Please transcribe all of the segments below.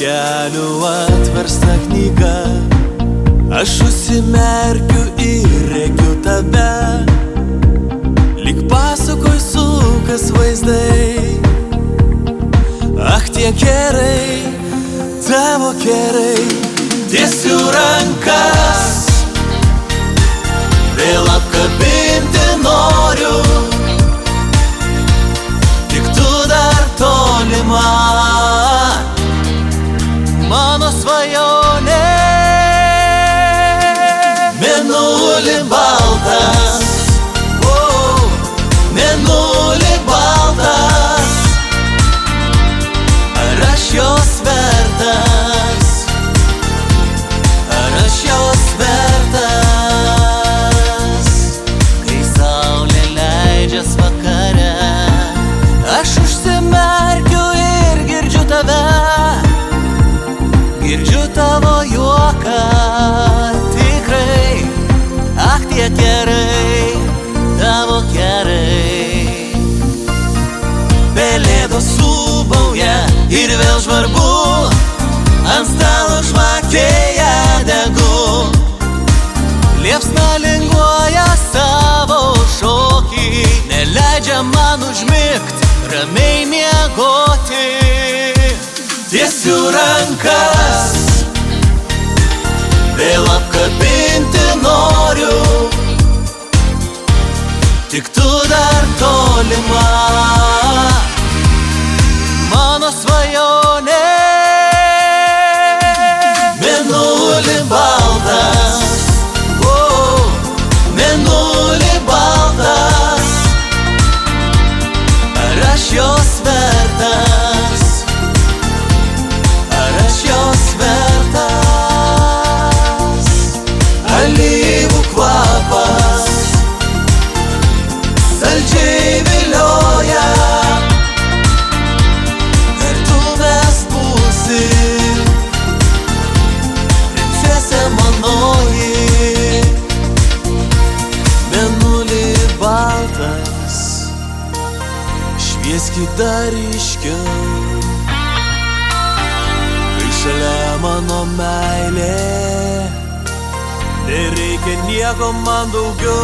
kelių atversta knyga, aš užsimerkiu ir regiu tave, lyg pasakoj sukas vaizdai. Ach, tie kerai, tavo kerai, tiesiu rankas, vėl apkabinti noriu, tik tu dar tolima, mano svajonė. Mėnuli baltas, mėnuli baltas, ar aš jos vertas, ar aš jos vertas. Kai saulė leidžias vakare, aš užsimerkiu ir girdžiu tave, girdžiu tavo juoką. Tikrai, ach, tie kerai, tavo kerai. Pelėdos subauja ir vėl žvarbu, ant stalo žvakėje degu, liepsna linguoja savo šokį, neleidžia man užmigt, ramiai miegoti. Tiesiu rankas, vėl apkabinti noriu, tik tu dar tolima, mano svajonė. Mėnuli baltas, mėnuli baltas, ar aš jos vertas, ar aš jos vertas. Alyvų kvapas saldžiai vilioja, kartu mes būsim, princesė manoji. Mėnuli baltas, švieskit dar ryškiau, kai šalia mano meilė, nereikia nieko man daugiau.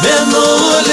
Mėnuli